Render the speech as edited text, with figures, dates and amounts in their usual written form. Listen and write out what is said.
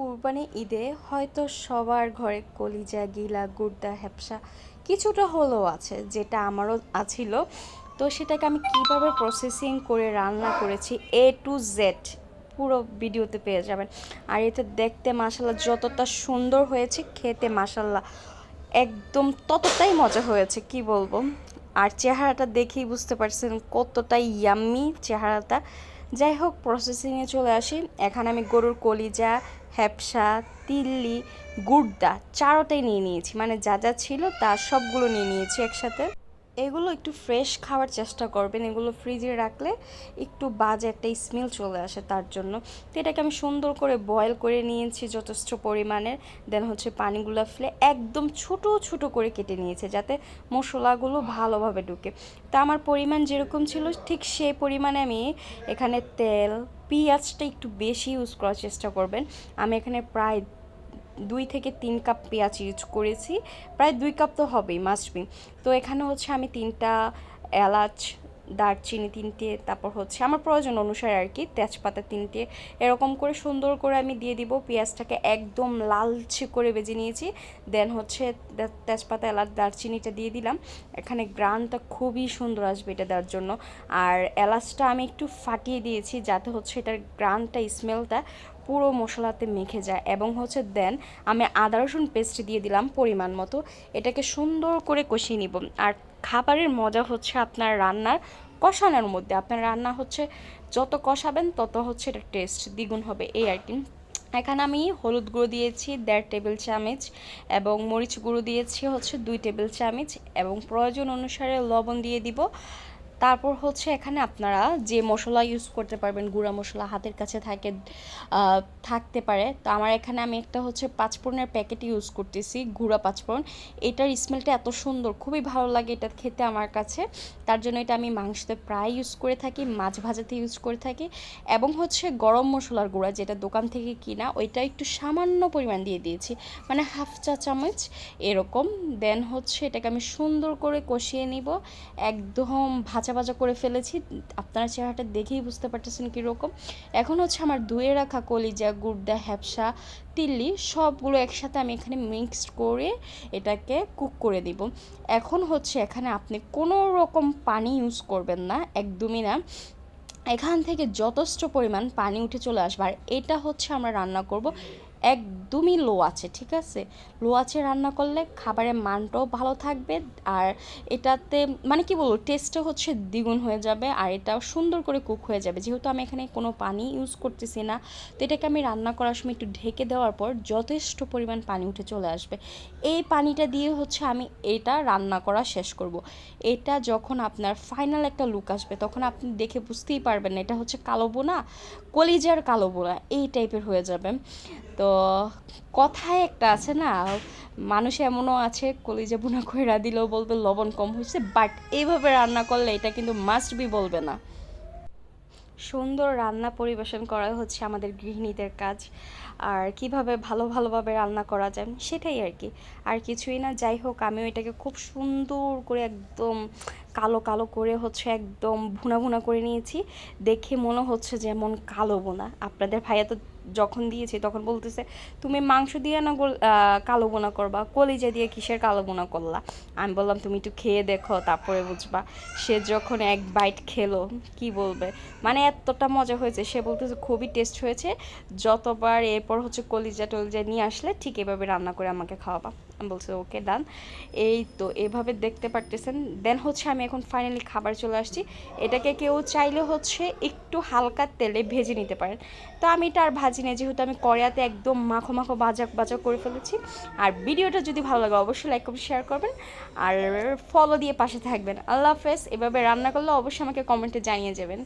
কুরবানি ঈদে হয়তো সবার ঘরে কলিজা গিলা গুর্দা হ্যাপসা কিছুটা হলেও আছে, যেটা আমারও আছিল। তো সেটাকে আমি কিভাবে প্রসেসিং করে রান্না করেছি A to Z পুরো ভিডিওতে পেয়ে যাবেন। আর এটা দেখতে মাশাল্লাহ যতটা সুন্দর হয়েছে, খেতে মাশাল্লাহ একদম ততটাই মজা হয়েছে, কি বলবো। আর চেহারাটা দেখেই বুঝতে পারছেন কতটা ইয়াম্মি চেহারাটা। যাই হোক, প্রসেসিংয়ে চলে আসি। এখানে আমি গরুর কলিজা, হ্যাপসা, তিল্লি, গুর্দা চারোটাই নিয়ে নিয়েছি, মানে যা যা ছিল তার সবগুলো নিয়ে নিয়েছি একসাথে। এগুলো একটু ফ্রেশ খাওয়ার চেষ্টা করবেন, এগুলো ফ্রিজে রাখলে একটু বাজে একটা স্মেল চলে আসে তার জন্য। তো এটাকে আমি সুন্দর করে বয়েল করে নিয়েছি যথেষ্ট পরিমাণের। দেন হচ্ছে পানিগুলো ফেলে একদম ছোট ছোট করে কেটে নিয়েছে যাতে মশলাগুলো ভালোভাবে ঢুকে। তা আমার পরিমাণ যেরকম ছিল ঠিক সেই পরিমাণে আমি এখানে তেল, পেঁয়াজটা একটু বেশি ইউজ করার চেষ্টা করবেন। আমি এখানে প্রায় 2 থেকে 3 কাপ পেঁয়াজ ইউজ করেছি, প্রায় 2 কাপ তো হবেই, মাস্ট বি। তো এখানে হচ্ছে আমি 3টা এলাচ, দারচিনি 3টে, তারপর হচ্ছে আমার প্রয়োজন অনুসারে আর কি তেজপাতা 3টে, এরকম করে সুন্দর করে আমি দিয়ে দিব। পেঁয়াজটাকে একদম লালচে করে ভেজে নিয়েছি। দেন হচ্ছে তেজপাতা, এলাচ, দারচিনিটা দিয়ে দিলাম। এখানে গ্রানটা খুবই সুন্দর আসবে এটা দেওয়ার জন্য। আর এলাচটা আমি একটু ফাটিয়ে দিয়েছি যাতে হচ্ছে এটার গ্রানটা, স্মেলটা পুরো মশলাতে মেখে যায়। এবং হচ্ছে দেন আমি আদা রসুন পেস্ট দিয়ে দিলাম পরিমাণ মতো। এটাকে সুন্দর করে কষিয়ে নিব। আর খাবারের মজা হচ্ছে আপনার রান্নার কষানোর মধ্যে। আপনার রান্না হচ্ছে যত কষাবেন তত হচ্ছে এটা টেস্ট দ্বিগুণ হবে, এই আর কি। এখানে আমি হলুদ গুঁড়ো দিয়েছি 1.5 টেবিল চামচ, এবং মরিচ গুঁড়ো দিয়েছি হচ্ছে 2 টেবিল চামচ, এবং প্রয়োজন অনুসারে লবণ দিয়ে দিব। তারপর হচ্ছে এখানে আপনারা যে মশলা ইউজ করতে পারবেন, গুঁড়া মশলা হাতের কাছে থাকতে পারে। তো আমার এখানে আমি একটা হচ্ছে পাঁচফোড়নের প্যাকেট ইউজ করতেছি, গুঁড়া পাঁচফোড়ন। এটার স্মেলটা এত সুন্দর, খুবই ভালো লাগে এটা খেতে আমার কাছে। তার জন্য এটা আমি মাংসতে প্রায় ইউজ করে থাকি, মাছ ভাজাতে ইউজ করে থাকি। এবং হচ্ছে গরম মশলার গুঁড়া যেটা দোকান থেকে কিনা, ওইটা একটু সামান্য পরিমাণ দিয়ে দিয়েছি, মানে হাফ চা চামচ এরকম। দেন হচ্ছে এটাকে আমি সুন্দর করে কষিয়ে নিব, একদম ভাজা ভাজা করে ফেলেছি। আপনারা চেহারাটা দেখেই বুঝতে পারতেছেন কীরকম। এখন হচ্ছে আমার ধুয়ে রাখা কলিজা, গুর্দা, হ্যাপসা, তিল্লি সবগুলো একসাথে আমি এখানে মিক্সড করে এটাকে কুক করে দিব। এখন হচ্ছে এখানে আপনি কোনো রকম পানি ইউজ করবেন না, একদমই না। এখান থেকে যথেষ্ট পরিমাণ পানি উঠে চলে আসবে। আর এটা হচ্ছে আমরা রান্না করব একদমই লো আছে, ঠিক আছে? লো আছে রান্না করলে খাবারের মানটাও ভালো থাকবে। আর এটাতে মানে কি বলবো, টেস্টটা হচ্ছে দ্বিগুণ হয়ে যাবে। আর এটাও সুন্দর করে কুক হয়ে যাবে, যেহেতু আমি এখানে কোনো পানি ইউজ করতেছি না। তো এটাকে আমি রান্না করার সময় একটু ঢেকে দেওয়ার পর যথেষ্ট পরিমাণ পানি উঠে চলে আসবে। এই পানিটা দিয়ে হচ্ছে আমি এটা রান্না করা শেষ করব। এটা যখন আপনার ফাইনাল একটা লুক আসবে তখন আপনি দেখে বুঝতেই পারবেন না এটা হচ্ছে কালো বোনা, কলিজার কালো বোনা এই টাইপের হয়ে যাবে। তো কথায় একটা আছে না, মানুষ এমনও আছে কলিজা বোনা কইরা দিলেও বলবে লবণ কম হয়েছে, বাট এইভাবে রান্না করলে এটা কিন্তু মাস্ট বি বলবে না। সুন্দর রান্না পরিবেশন করা হচ্ছে আমাদের গৃহিণীদের কাজ। আর কিভাবে ভালোভাবে রান্না করা যায় সেটাই আর কি, আর কিছুই না। যাই হোক, আমিও এটাকে খুব সুন্দর করে একদম কালো কালো করে হচ্ছে একদম ভুনা ভুনা করে নিয়েছি। দেখে মনে হচ্ছে যেমন কালো বোনা। আপনাদের ভাইয়া তো যখন দিয়েছি তখন বলতেছে, তুমি মাংস দিয়ে না কালো বোনা করবা, কলিজা দিয়ে কিসের কালো বোনা করলা? আমি বললাম তুমি একটু খেয়ে দেখো তারপরে বুঝবা। সে যখন এক বাইট খেলো, কি বলবে, মানে এতটা মজা হয়েছে, সে বলতেছে খুবই টেস্ট হয়েছে, যতবার এরপর হচ্ছে কলিজা টলিজা নিয়ে আসলে ঠিক এভাবে রান্না করে আমাকে খাওয়াবা। আমি বলছি ওকে ডান। এই তো এভাবে দেখতে পারতেছেন। দেন হচ্ছে আমি এখন ফাইনালি খাবার চলে আসছি। এটাকে কেউ চাইলে হচ্ছে একটু হালকা তেলে ভেজে নিতে পারেন। তো আমি এটা আর ভাজি না, যেহেতু আমি কড়াইতে একদম মাখো মাখো ভাজা ভাজা করে ফেলেছি। আর ভিডিওটা যদি ভালো লাগে অবশ্যই লাইক করবেন, শেয়ার করবেন, আর ফলো দিয়ে পাশে থাকবেন। আল্লাহ হাফেজ। এভাবে রান্না করলে অবশ্যই আমাকে কমেন্টে জানিয়ে যাবেন।